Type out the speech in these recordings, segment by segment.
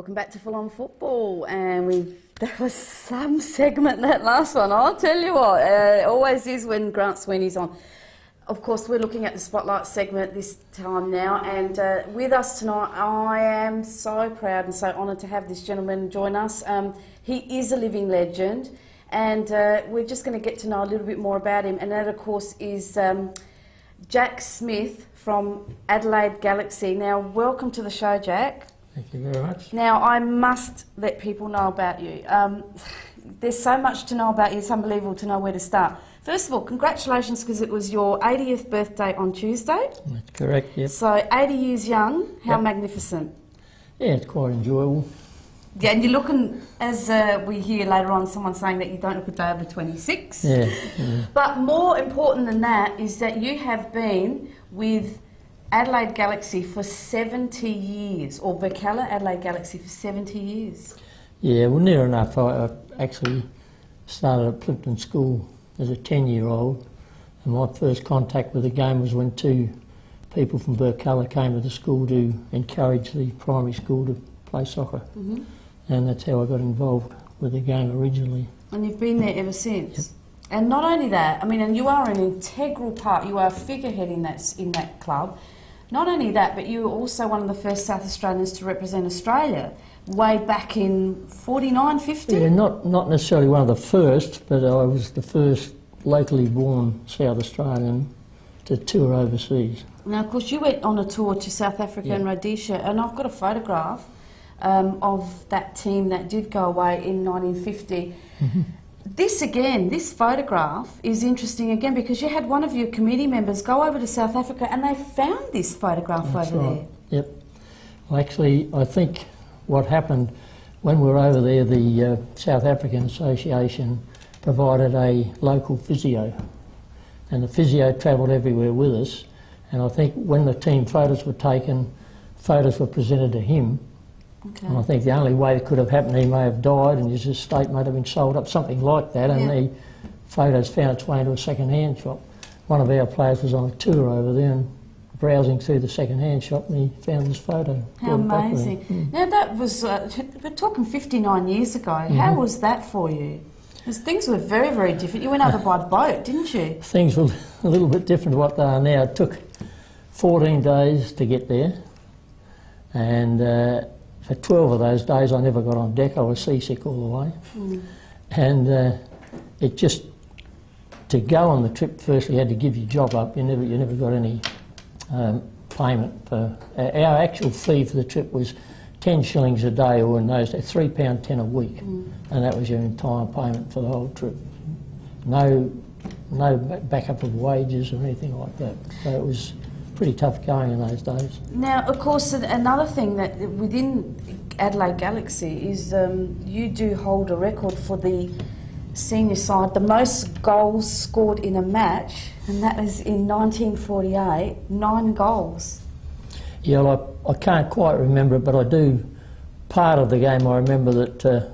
Welcome back to Full On Football, and that was some segment, that last one. I'll tell you what, it always is when Grant Sweeney's on. Of course, we're looking at the Spotlight segment this time now, and with us tonight, I am so proud and so honoured to have this gentleman join us. He is a living legend, and we're just going to get to know a little bit more about him, and that, of course, is Jack Smith from Adelaide Galaxy. Now, welcome to the show, Jack. Thank you very much. Now, I must let people know about you. There's so much to know about you, it's unbelievable to know where to start. First of all, congratulations, because it was your 80th birthday on Tuesday. That's correct, yep. So, 80 years young, how Yep. magnificent. Yeah, it's quite enjoyable. Yeah, and you're looking, as we hear later on, someone saying that you don't look a day over 26. Yeah. But more important than that is that you have been with Adelaide Galaxy for 70 years, or Berkala Adelaide Galaxy for 70 years. Yeah, well, near enough. I actually started at Plimpton School as a 10-year-old, and my first contact with the game was when two people from Berkala came to the school to encourage the primary school to play soccer. Mm-hmm. And that's how I got involved with the game originally. And you've been there ever since. Yep. And not only that, I mean, and you are an integral part, you are a figurehead in that club. Not only that, but you were also one of the first South Australians to represent Australia way back in 49, 50? Yeah, not necessarily one of the first, but I was the first locally born South Australian to tour overseas. Now, of course, you went on a tour to South Africa and Rhodesia, and I've got a photograph of that team that did go away in 1950. Mm-hmm. This photograph is interesting again, because you had one of your committee members go over to South Africa and they found this photograph That's over right. there. Yep. Well, actually, I think what happened when we were over there, the South African Association provided a local physio, and the physio travelled everywhere with us, and I think when the team photos were taken, photos were presented to him. Okay. And I think the only way it could have happened, he may have died and his estate may have been sold up, something like that, and the photos found its way into a second-hand shop. One of our players was on a tour over there and browsing through the second-hand shop, and he found this photo. How amazing. Now, that was, we're talking 59 years ago. How was that for you? Because things were very, very different. You went over by boat, didn't you? Things were a little bit different to what they are now. It took 14 days to get there, and for 12 of those days I never got on deck. I was seasick all the way. And it just, to go on the trip, firstly you had to give your job up. You never got any payment. Our actual fee for the trip was 10 shillings a day, or in those days £3.10 a week, and that was your entire payment for the whole trip. No backup of wages or anything like that. So it was pretty tough going in those days. Now, of course, another thing that within Adelaide Galaxy is you do hold a record for the senior side, the most goals scored in a match, and that was in 1948, 9 goals. Yeah, well, I can't quite remember it, but I do. Part of the game I remember that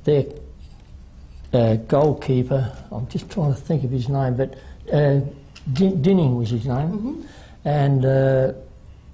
their goalkeeper, I'm just trying to think of his name, but Dinning was his name. And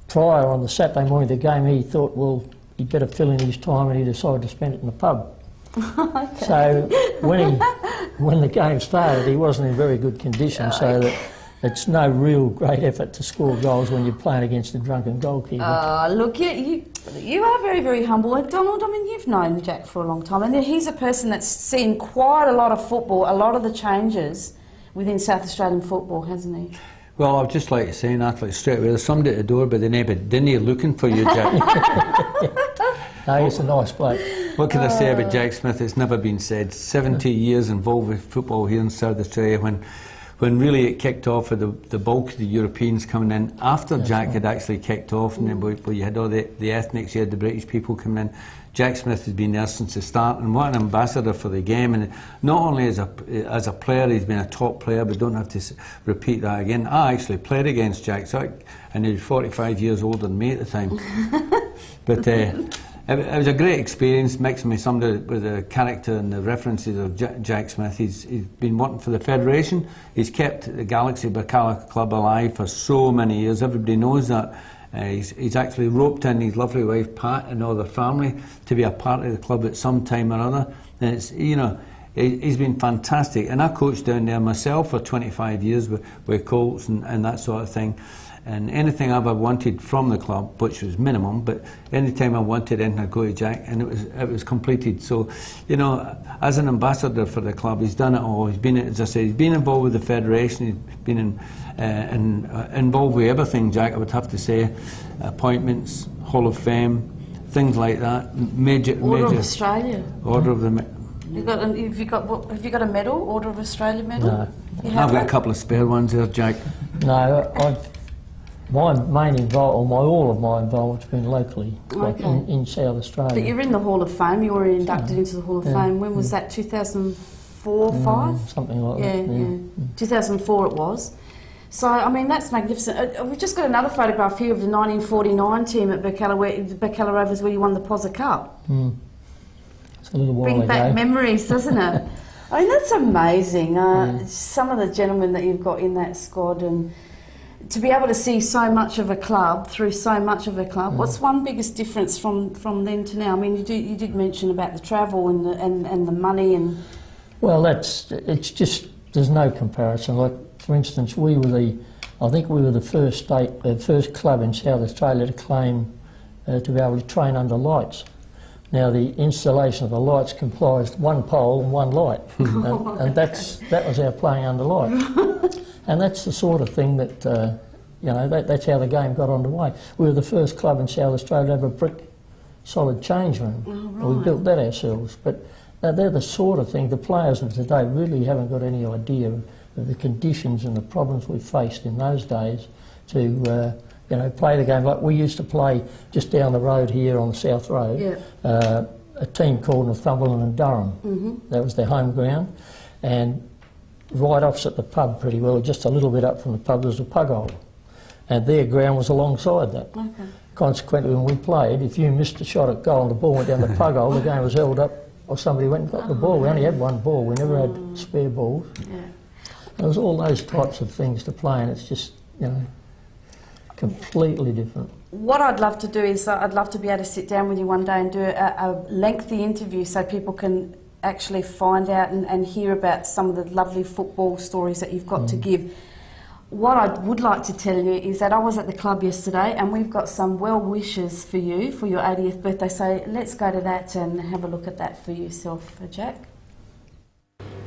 prior on the Saturday morning of the game, he thought, well, he'd better fill in his time, and he decided to spend it in the pub. Okay. So when the game started, he wasn't in very good condition, so that it's no real great effort to score goals when you're playing against a drunken goalkeeper. Look, you are very, very humble. And Donald, I mean, you've known Jack for a long time, and he's a person that's seen quite a lot of football, a lot of the changes within South Australian football, hasn't he? Well, I'd just like to say, Natalie, straight away, there's somebody at the door by the name of Dinny looking for you, Jack. No, he's a nice bloke. What can I say about Jack Smith? It's never been said. 70 years involved with football here in South Australia, when really it kicked off with the bulk of the Europeans coming in after Jack had actually kicked off, and then you had all the ethnics, you had the British people coming in. Jack Smith has been there since the start, and what an ambassador for the game. And not only as a player, he's been a top player, but don't have to repeat that again. I actually played against Jack, and he was 45 years older than me at the time. But it was a great experience, mixing with somebody with the character and the references of Jack Smith. He's been working for the Federation. He's kept the Galaxy Berkala Club alive for so many years. Everybody knows that. He's actually roped in his lovely wife Pat and all the family to be a part of the club at some time or other. And it's, you know, he's been fantastic. And I coached down there myself for 25 years with Colts and that sort of thing. And anything I ever wanted from the club, which was minimum, but any time I wanted anything, I'd go to Jack, and it was completed. So, you know, as an ambassador for the club, he's done it all. He's been, as I said, he's been involved with the federation. He's been involved with everything, Jack, I would have to say. Appointments, Hall of Fame, things like that. Order of Australia. Order of the... Have you got a medal, Order of Australia medal? No. I've got a couple of spare ones there, Jack. No, my main involvement, all of my involvement's been locally, like in South Australia. But you're in the Hall of Fame. You were inducted into the Hall of Fame. When was that? 2004, 5? Something like that. Yeah. 2004 it was. So I mean that's magnificent. We've just got another photograph here of the 1949 team at Bacala Rovers where you won the Pozza Cup. It's a little while Bring ago. back memories, doesn't it? I mean that's amazing. Some of the gentlemen that you've got in that squad, and to be able to see so much of a club through so much of a club. What's one biggest difference from then to now? I mean, you did mention about the travel and the money and. Well, it's just there's no comparison. Like for instance, I think we were the first club in South Australia to claim to be able to train under lights. Now the installation of the lights comprised one pole and one light, and that was our playing under light. And that's the sort of thing that, you know, that's how the game got underway. We were the first club in South Australia to have a brick solid change room. Oh, right. We built that ourselves. But they're the sort of thing, the players of today really haven't got any idea of the conditions and the problems we faced in those days to, you know, play the game. Like we used to play just down the road here on the South Road, a team called Northumberland and Durham. That was their home ground. And right opposite the pub pretty well, just a little bit up from the pub, there was a pug hole. And their ground was alongside that. Consequently, when we played, if you missed a shot at goal and the ball went down the pug hole, the game was held up or somebody went and got the ball. We only had one ball, we never had spare balls. There was all those types of things to play, and it's just, you know, completely different. What I'd love to do is I'd love to be able to sit down with you one day and do a lengthy interview so people can actually find out and hear about some of the lovely football stories that you've got to give. What I would like to tell you is that I was at the club yesterday and we've got some well wishes for you for your 80th birthday, so let's go to that and have a look at that for yourself, Jack.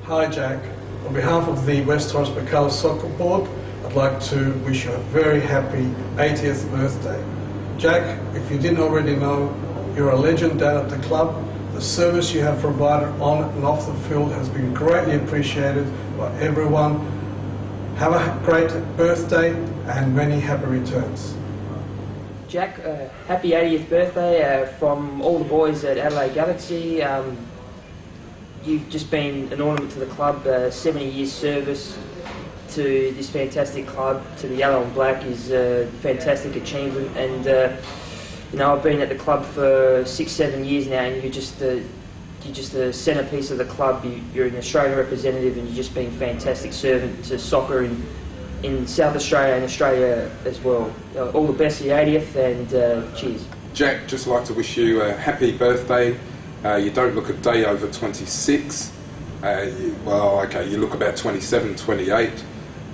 Hi Jack, on behalf of the West Torrens Bacala Soccer Board, I'd like to wish you a very happy 80th birthday. Jack, if you didn't already know, you're a legend down at the club. The service you have provided on and off the field has been greatly appreciated by everyone. Have a great birthday and many happy returns. Jack, happy 80th birthday from all the boys at Adelaide Galaxy. You've just been an ornament to the club. 70 years service to this fantastic club, to the yellow and black, is a fantastic achievement. And you know, I've been at the club for 6-7 years now, and you're just the centrepiece of the club. You're an Australian representative, and you've just been a fantastic servant to soccer in South Australia and Australia as well. All the best for your 80th, and cheers. Jack, just like to wish you a happy birthday. You don't look a day over 26. Well, okay, you look about 27, 28.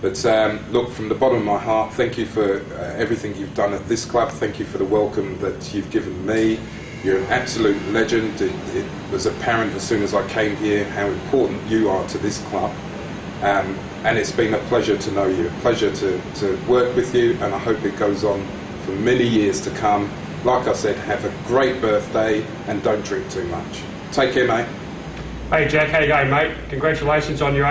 But look, from the bottom of my heart, thank you for everything you've done at this club. Thank you for the welcome that you've given me. You're an absolute legend. It was apparent as soon as I came here how important you are to this club. And it's been a pleasure to know you, a pleasure to work with you, and I hope it goes on for many years to come. Like I said, have a great birthday and don't drink too much. Take care, mate. Hey Jack, how you going, mate? Congratulations on your